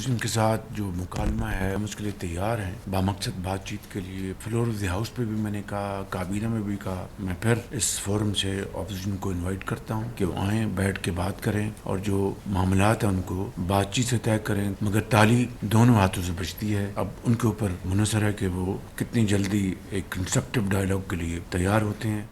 Opposition के साथ जो मुकालमा है हम उसके लिए तैयार हैं, बामकसद बातचीत के लिए। फ्लोर ऑफ द हाउस पे भी मैंने कहा, काबीना में भी कहा। मैं फिर इस फोरम से अपोजिशन को इन्वाइट करता हूँ कि वो आएँ, बैठ के बात करें और जो मामलात हैं उनको बातचीत से तय करें। मगर ताली दोनों हाथों से बजती है। अब उनके ऊपर मुनसर है कि वो कितनी जल्दी एक कंस्ट्रक्टिव डायलॉग के लिए तैयार होते हैं।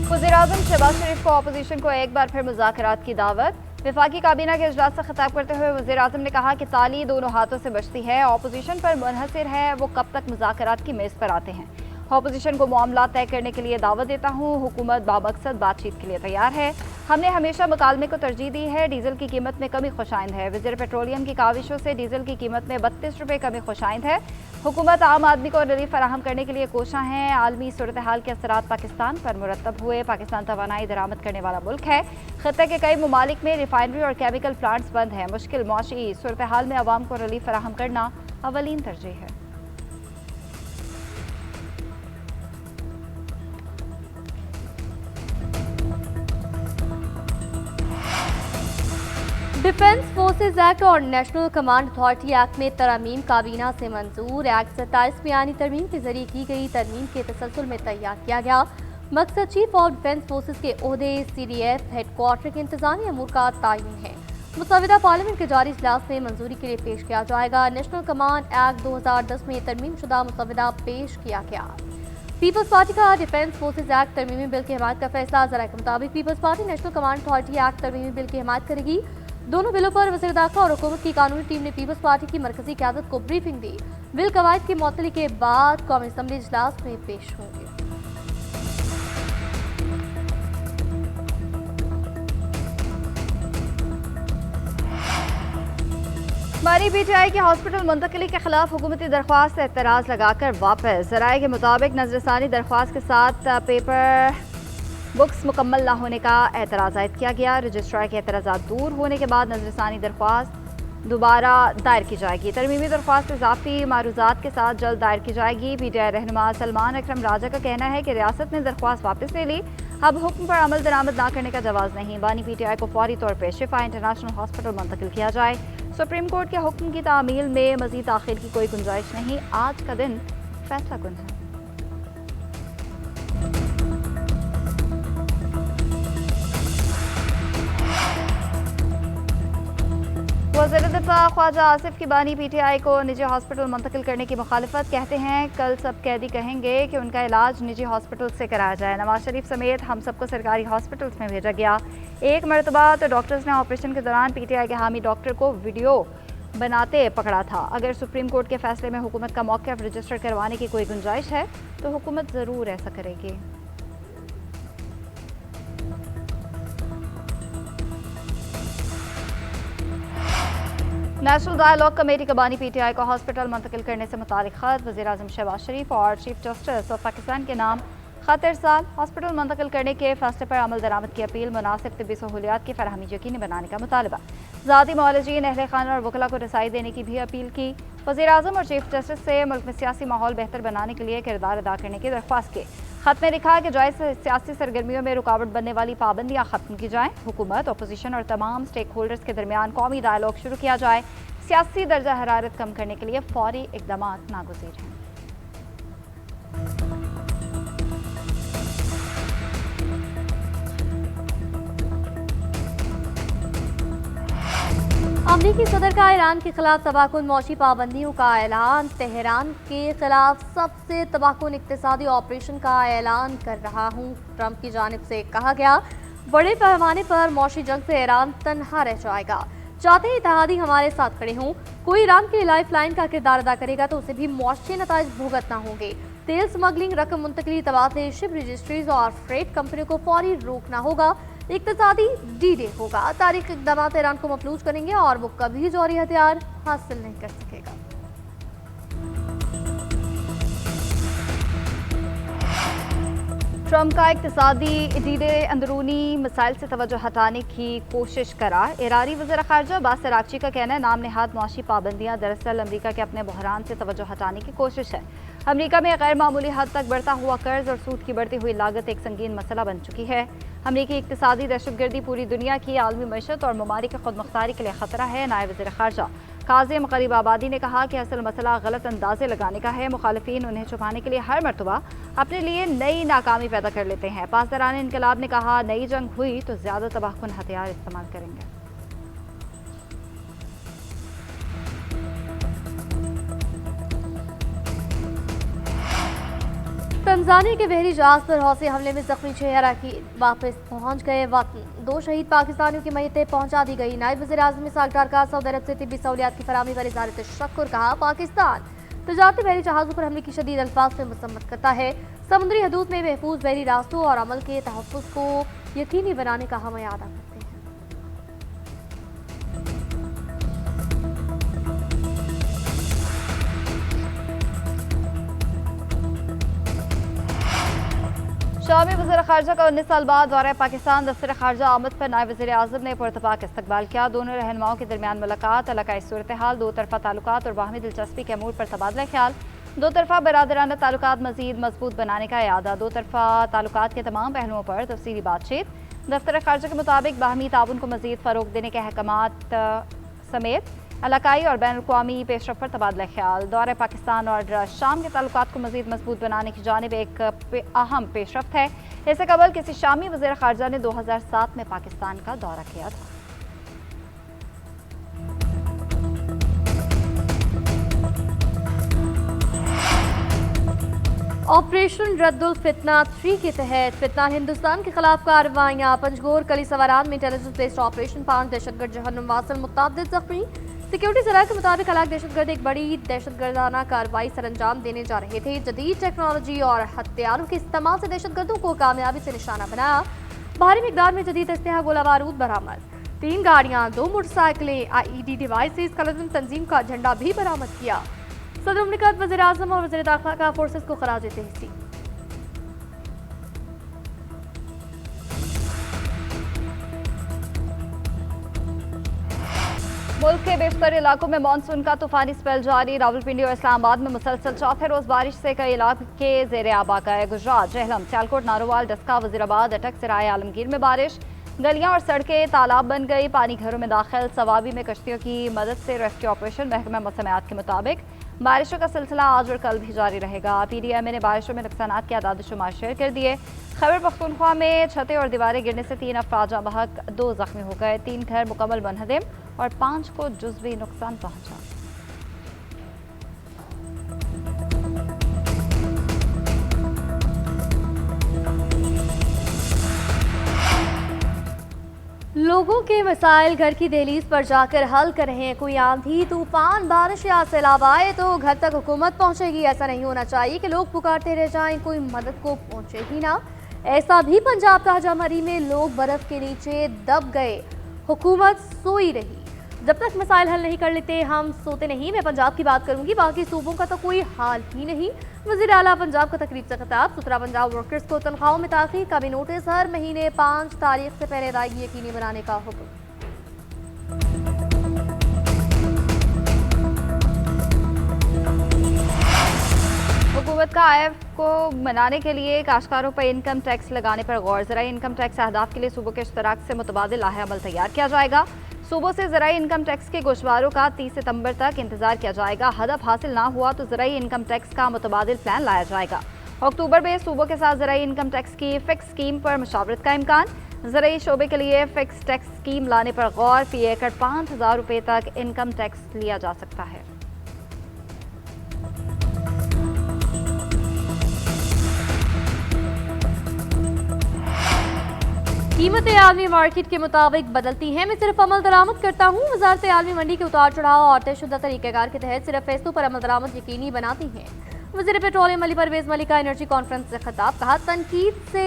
वज़ीर-ए-आज़म शहबाज शरीफ को अपोजिशन को एक बार फिर मुज़ाकरात की दावत। वफाकी काबीना के इजलास से खिताब करते हुए वज़ीर-ए-आज़म ने कहा कि ताली दोनों हाथों से बजती है, अपोजिशन पर मुनहसर है वो कब तक मुज़ाकरात की मेज़ पर आते हैं। अपोजिशन को मामला तय करने के लिए दावत देता हूँ। हुकूमत बामकसद बातचीत के लिए तैयार है। हमने हमेशा मुकालमे को तरजीह दी है। डीजल की कीमत में कमी खुशाइंद है। वज़ीर पेट्रोलियम की काविशों से डीजल की कीमत में 32 रुपये कमी खुशाइंद है। हुकूमत आम आदमी को रिलीफ फराहम करने के लिए कोशा है। आलमी सूरत हाल के असरात पाकिस्तान पर मुरतब हुए। पाकिस्तान तवानाई दरामद करने वाला मुल्क है। खत्ते के कई ममालिक में रिफाइनरी और केमिकल प्लांट्स बंद हैं। मुश्किल मौशी सूरत हाल में अवाम को रिलीफ फराहम करना अवलीन तरजीह है। डिफेंस फोर्सेज एक्ट और नेशनल कमांड अथॉरिटी एक्ट में तरमीम काबीना से मंजूर। एक्ट 27 में आनी तरमीम के जरिए की गई तरमीम के तसलसल में तैयार किया गया। मकसद चीफ ऑफ डिफेंस फोर्सेज के ओहदे CDF हेडक्वार्टर के इंतजामी अमूर का तयन है। मुसविदा पार्लियामेंट के जारी इजलास में मंजूरी के लिए पेश किया जाएगा। नेशनल कमांड एक्ट 2010 में तरमीम शुदा मुसविदा पेश किया गया। पीपल्स पार्टी का डिफेंस फोर्सेज एक्ट तरमीमी बिल की हिमायत का फैसला। जरा के मुताबिक Peoples Party national command authority act तरमीमी बिल की हिमायत करेगी। दोनों बिलों पर वज़ीर दाखिला और हुकूमत की कानूनी टीम ने पीपल्स पार्टी की मरकजी क़यादत को ब्रीफिंग दी। बिल कवायद की मुअत्तली के बाद कौमी असम्बली इजलास में पेश होंगे। हमारी PTI की हॉस्पिटल मुंतकिली के खिलाफ हुकूमती दरख्वास्त एतराज़ लगाकर वापस। ज़राए के मुताबिक नजरसानी दरख्वास्त के साथ पेपर बुक्स मुकम्मल न होने का एतराज़ आयद किया गया। रजिस्ट्रार के एतराज़ात दूर होने के बाद नजरसानी दरख्वास्त दोबारा दायर की जाएगी। तरमीमी दरख्वास्त इजाफी मारूजात के साथ जल्द दायर की जाएगी। PTI रहनुमा सलमान अकरम राजा का कहना है कि रियासत ने दरख्वास्त वापस ले ली, अब हुक्म पर अमल दरामद न करने का जवाब नहीं। बानी PTI को फौरी तौर पर शिफा इंटरनेशनल हॉस्पिटल मुंतकिल किया जाए। सुप्रीम कोर्ट के हुक्म की तामील में मजीद ताखीर की कोई गुंजाइश नहीं। आज का दिन फैसला कुन है। वज़ीर दिफा ख्वाजा आसिफ की बानी PTI को निजी हॉस्पिटल मुंतकिल करने की मुखालिफत। कहते हैं कल सब कैदी कहेंगे कि उनका इलाज निजी हॉस्पिटल से कराया जाए। नवाज शरीफ समेत हम सबको सरकारी हॉस्पिटल्स में भेजा गया। एक मरतबा तो डॉक्टर्स ने ऑपरेशन के दौरान PTI के हामी डॉक्टर को वीडियो बनाते पकड़ा था। अगर सुप्रीम कोर्ट के फैसले में हुकूमत का मौक़िफ़ रजिस्टर करवाने की कोई गुंजाइश है तो हुकूमत ज़रूर ऐसा करेगी। नेशनल डायलॉग कमेटी का बानी PTI को हॉस्पिटल मुंतकिल करने से मुतालिक खत। वज़ीर-ए-आज़म शहबाज शरीफ और चीफ जस्टिस ऑफ पाकिस्तान के नाम खत इरसाल। हॉस्पिटल मुंतकिल करने के फैसले पर अमल दरामद की अपील। मुनासिब तिब्बी सहूलियात की फराहमी यकीनी बनाने का मुतालबा। ज़ाती मौलजीन अहले खाना और वकला को रसाई देने की भी अपील की। वज़ीर-ए-आज़म और चीफ जस्टिस से मुल्क में सियासी माहौल बेहतर बनाने के लिए किरदार अदा करने की दरख्वास्त की। खत में लिखा कि जायज़ सियासी सरगर्मियों में रुकावट बनने वाली पाबंदियाँ खत्म की जाएँ। हुकूमत, अपोजिशन और तमाम स्टेक होल्डर्स के दरमियान कौमी डायलॉग शुरू किया जाए। सियासी दर्जा हरारत कम करने के लिए फौरी इक़दामात नागुज़ीर हैं। अमरीकी सदर का ईरान के खिलाफ तबाहकुन मौशी पाबंदियों का ऐलान। तेहरान के खिलाफ सबसे तबाहकुन इक़्तिसादी ऑपरेशन का ऐलान कर रहा हूँ। ट्रंप की जानिब से कहा गया, बड़े पैमाने पर मौशी जंग से ईरान तन्हा रह जाएगा। चाहते हैं इत्तेहादी हमारे साथ खड़े हों। कोई ईरान की लाइफ लाइन का किरदार अदा करेगा तो उसे भी मौशी नताइज भुगतना होंगे। तेल स्मगलिंग, रकम मुंतकली, तबादले, शिप रजिस्ट्रीज और फ्रेट कंपनियों को फौरी रोकना होगा। इक़्तिसादी D-Day होगा। तारीख इक़दाम ईरान को मफलूज करेंगे और वो कभी जौहरी हथियार हासिल नहीं कर सकेगा। ट्रंप का इक़्तिसादी D-Day अंदरूनी मसाइल से तवज्जो हटाने की कोशिश करार। ईरानी वज़ीर ख़ारजा अब्बास अराग़ची का कहना है, नाम नेहाद मौशी पाबंदियाँ दरअसल अमरीका के अपने बहरान से तवज्जो हटाने की कोशिश है। अमरीका में गैर मामूली हद तक बढ़ता हुआ कर्ज और सूद की बढ़ती हुई लागत एक संगीन मसला बन चुकी है। अमरीकी इक़्तिसादी दहशतगर्दी पूरी दुनिया की आलमी मईशत और ममालिक की खुद मुख्तारी के लिए खतरा है। नायब वज़ीर ख़ारजा काज़िम गरीब आबादी ने कहा कि असल मसला गलत अंदाजे लगाने का है। मुखालिफिन उन्हें छुपाने के लिए हर मरतबा अपने लिए नई नाकामी पैदा कर लेते हैं। पासदारान इनकलाब ने कहा, नई जंग हुई तो ज़्यादा तबाहकुन हथियार इस्तेमाल करेंगे। तंजानिया के बहरी जहाज पर हौसी हमले में जख्मी 6 अरकान वापस पहुंच गए वतन। 2 शहीद पाकिस्तानियों की मैयतें पहुंचा दी गई। नायब वज़ीर आज़म सागदार का सऊदी अरब से तिब्बी सहूलियात की फराहमी पर इज़हार तशक्कुर। कहा, पाकिस्तान तजारती बहरी जहाज़ों पर हमले की शदीद अल्फाज में मसम्मत करता है। समुद्री हदूद में महफूज बहरी रास्तों और अमल के तहफ़्फ़ुज़ को यकीनी बनाने का हम अदा करते हैं। शामी वज़ीर ख़ारजा का 19 साल बाद दौरा पाकिस्तान दफ्तर ख़ारजा आमद पर नायब वज़ीर आज़म ने पुरतपाक इस्तकबाल किया। दोनों रहनुमाओं के दरमियान मुलाकात, इलाकाई सूरत हाल, दो तरफ़ा ताल्लुकात और बाहमी दिलचस्पी के अमूर पर तबादला ख्याल, दो तरफ़ा बरादराना ताल्लुकात मज़ीद मजबूत बनाने का इरादा, दो तरफ़ा ताल्लुकात के तमाम पहलुओं पर तफसीली बातचीत, दफ्तर ख़ारजा के मुताबिक बाहमी ताउन को मज़ीद फ़रोग़ देने के अहकामात समेत इलाकाई और बैनुल-अक़वामी पेशरफ़ पर तबादला ख्याल। दौरे पाकिस्तान और शाम के ताल्लुकात को मज़ीद मजबूत बनाने की जानिब एक अहम पेशरफ़्त है। इससे कबल किसी शामी वज़ीर ख़ारजा ने 2007 में पाकिस्तान का दौरा किया था। ऑपरेशन रद्दुल फितना 3 के तहत फितना हिंदुस्तान के खिलाफ कार्रवाइयाँ। पंजगोर कली सवारान में इंटेलिजेंस बेस्ड ऑपरेशन 5 दहशतगर्द जहन्नुम वासिल मुतअद्दिद जख्मी। सिक्योरिटी ज़राए के मुताबिक हलाक दहशतगर्द एक बड़ी दहशतगर्दाना कार्रवाई सर अंजाम देने जा रहे थे। जदीद टेक्नोलॉजी और हथियारों के इस्तेमाल से दहशतगर्दों को कामयाबी से निशाना बनाया। भारी मिकदार में जदीद अस्लहा गोला बारूद बरामद। 3 गाड़ियाँ, 2 मोटरसाइकिलें, IED डिवाइसेस, कलदन तंजीम का झंडा भी बरामद किया। सदर मुमलिकत, वज़ीर आज़म और वज़ीर दाखिला का फोर्सेस को खराज तहसीन। मुल्क के बेशतर इलाकों में मानसून का तूफानी स्पेल जारी। रावलपिंडी और इस्लामाबाद में मुसलसल चौथे रोज बारिश से कई इलाके जेर आब आ गए। गुजरात, जहलम, सियालकोट, नारोवाल, डस्का, वजीराबाद, अटक, सराय आलमगीर में बारिश। गलियां और सड़कें तालाब बन गई, पानी घरों में दाखिल। सवाबी में कश्तियों की मदद से रेस्क्यू ऑपरेशन। महकमा मौसमियात के मुताबिक बारिशों का सिलसिला आज और कल भी जारी रहेगा। PDMA ने बारिशों में नुकसानात के आदाद शुमार शेयर कर दिए। खैबर पख्तूनख्वा में छतें और दीवारें गिरने से 3 अफराद जाँ बहक, 2 जख्मी हो गए। 3 घर मुकम्मल मुनहदम और 5 को जुज़वी नुकसान पहुंचा। लोगों के मसाइल घर की दहलीज पर जाकर हल कर रहे हैं। कोई आंधी, तूफान, बारिश या सैलाब आए तो घर तक हुकूमत पहुंचेगी। ऐसा नहीं होना चाहिए कि लोग पुकारते रह जाएं, कोई मदद को पहुंचे ही ना। ऐसा भी पंजाब का हजामरी में लोग बर्फ के नीचे दब गए, हुकूमत सोई रही। जब तक मसाइल हल नहीं कर लेते हम सोते नहीं। मैं पंजाब की बात करूंगी, बाकी सूबों का तो कोई हाल ही नहीं। वज़ीर आला पंजाब का तकरीब से खिताब। सुतरा पंजाब वर्कर्स को तनख्वाहों में ताख़ीर का भी नोटिस। हर महीने 5 तारीख से पहले अदायगी यकीनी बनाने का हुक्म। हुकूमत का IF को मनाने के लिए काश्तकारों पर इनकम टैक्स लगाने पर गौर। ज़राई इनकम टैक्स अहदाफ के लिए सूबों के इश्तराक से मुतबादिल लाहे अमल तैयार किया जाएगा। सूबों से ज़राई इनकम टैक्स के गोशवारों का 30 सितंबर तक इंतजार किया जाएगा। हदफ हासिल ना हुआ तो ज़राई इनकम टैक्स का मुतबादिल प्लान लाया जाएगा। अक्टूबर में सूबों के साथ ज़राई इनकम टैक्स की फिक्स स्कीम पर मुशावरत का इम्कान। ज़राई शोबे के लिए फिक्स टैक्स स्कीम लाने पर गौर। फी एकड़ 5000 रुपये तक इनकम टैक्स लिया जा सकता है। कीमतें आलमी मार्केट के मुताबिक बदलती हैं। मैं सिर्फ अमल दरामद करता हूँ। वजारत आलमी मंडी के उतार चढ़ाव और तयशुदा तरीक़ेकार के तहत सिर्फ फैसलों पर अमल दरामद यकीनी बनाती हैं। वज़ीर पेट्रोलियम अली परवेज़ मलिक का एनर्जी कॉन्फ्रेंस से खिताब। कहा, तनकीद से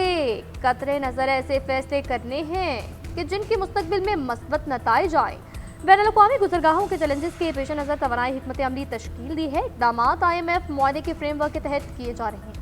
कतरे नज़र ऐसे फैसले करने हैं कि जिनके मुस्तकबिल में मस्बत नताइज आए। बैनुल-अक़वामी गुज़रगाहों के चैलेंजेस के पेश नज़र तवानाई हिकमत अमली तश्कील दी है। इक़दाम IMF मुआहदे के फ्रेमवर्क के तहत किए जा रहे हैं।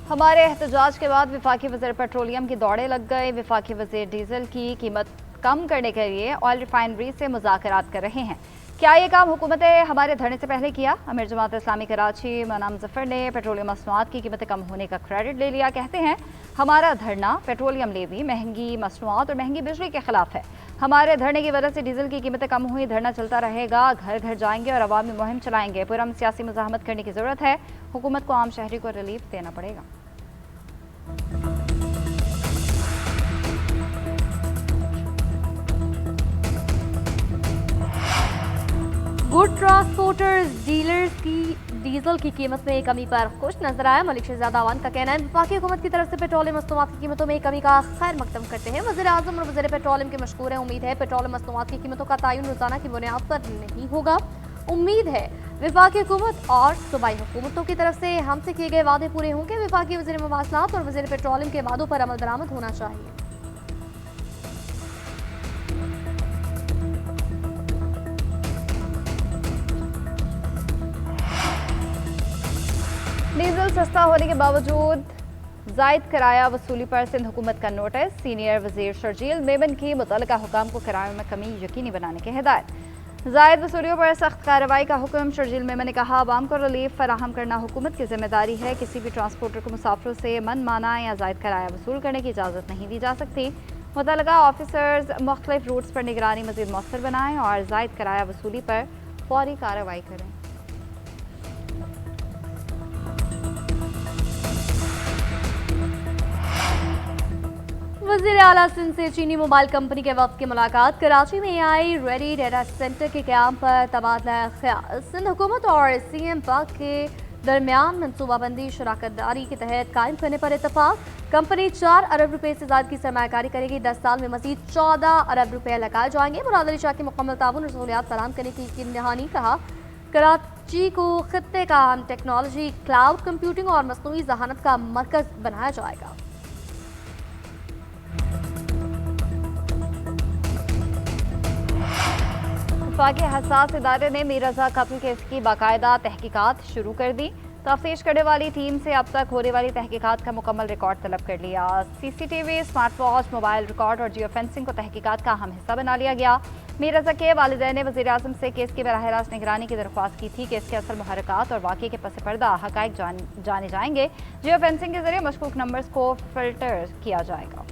हमारे एहतजाज के बाद वफाकी वज़ीर पेट्रोलियम की दौड़े लग गए। वफाकी वज़ीर डीजल की कीमत कम करने के लिए ऑयल रिफाइनरी से मुज़ाकरात कर रहे हैं। क्या ये काम हुकूमत हमारे धरने से पहले किया? अमीर जमात इस्लामी कराची मौलाना मुज़फ़्फ़र ने पेट्रोलियम मसनूआत की कीमतें कम होने का क्रेडिट ले लिया। कहते हैं हमारा धरना पेट्रोलियम लेवी, महंगी मसनूआत और महंगी बिजली के खिलाफ है। हमारे धरने की वजह से डीजल की कीमतें कम हुई। धरना चलता रहेगा, घर घर जाएंगे और अवामी मुहिम चलाएंगे। पुरअमन सियासी मुज़ाहमत करने की ज़रूरत है। हुकूमत को आम शहरी को रिलीफ देना पड़ेगा। गुड ट्रांसपोर्टर्स डीलर्स की डीजल की कीमत में कमी पर खुश नजर आया। मलिक शहजाद अवान का कहना है वफाकी हुकूमत की तरफ से पेट्रोलियम मसनूआत की कीमतों में कमी का खैर मकदम करते हैं। वज़ीर आज़म और वज़ीर पेट्रोलियम के मशकूर हैं। उम्मीद है पेट्रोलियम मसनूआत की कीमतों का तयन रोजाना की बुनियाद पर नहीं होगा। उम्मीद है वफाकी हुकूमत और सूबाई हुकूमतों की तरफ से हमसे किए गए वादे पूरे होंगे। वफाकी वज़ीर मवासलात और वज़ीर पेट्रोलियम के वादों पर अमल दरामद होना चाहिए। डीजल सस्ता होने के बावजूद जायद किराया वसूली पर सिंध हुकूमत का नोटिस। सीनियर वजीर शर्जील मेमन की मुतल्लिका हुकाम को किरायों में कमी यकीनी बनाने की हिदायत। जायद वसूलियों पर सख्त कार्रवाई का हुक्म। शर्जील मेमन ने कहा आवाम को रिलीफ फराहम करना हुकूमत की जिम्मेदारी है। किसी भी ट्रांसपोर्टर को मुसाफिरों से मन माना या जायद किराया वसूल करने की इजाज़त नहीं दी जा सकती। मुतल्लिका ऑफिसर्स मुख्तलिफ रूट्स पर निगरानी मज़ीद मौसर बनाएं और जायद किराया वसूली पर फौरी कार्रवाई करें। वज़ीर आला सिंध से चीनी मोबाइल कंपनी के वक्त की मुलाकात। कराची में आई रेडी डेटा सेंटर के क़याम पर तबादला ख्याल। सिंध हुकूमत और CM पाक के दरमियान मनसूबाबंदी शराकतदारी के तहत कायम करने पर इतफाक। कंपनी 4 अरब रुपए से ज़्यादा की सरमायाकारी करेगी। 10 साल में मज़ीद 14 अरब रुपए लगाए जाएंगे। मुराद अली शाह की मुकम्मल ताउन और सहूलियात फराहम करने की यकीन दहानी। कहा कराची को खित्ते का अहम टेक्नोलॉजी, क्लाउड कंप्यूटिंग और मसनूई जहानत का मरकज बनाया जाएगा। वफाकी हसास इदारे ने मीर रज़ा कत्ल केस की बाकायदा तहकीकात शुरू कर दी। तफ्तीश करने वाली टीम से अब तक होने वाली तहकीकात का मुकम्मल रिकॉर्ड तलब कर लिया। CCTV, smart watch, mobile record और जियो फेंसिंग को तहकीकात का अहम हिस्सा बना लिया गया। मीर रज़ा के वालिदैन ने वज़ीर आज़म से केस की बराह रास्त निगरानी की दरख्वास्त की थी। केस के असल मुहर्रकात और वाक़े के पस पर्दा हक़ाइक़ जाने जाएंगे। जियो फेंसिंग के जरिए मशकूक नंबर्स को फिल्टर किया जाएगा।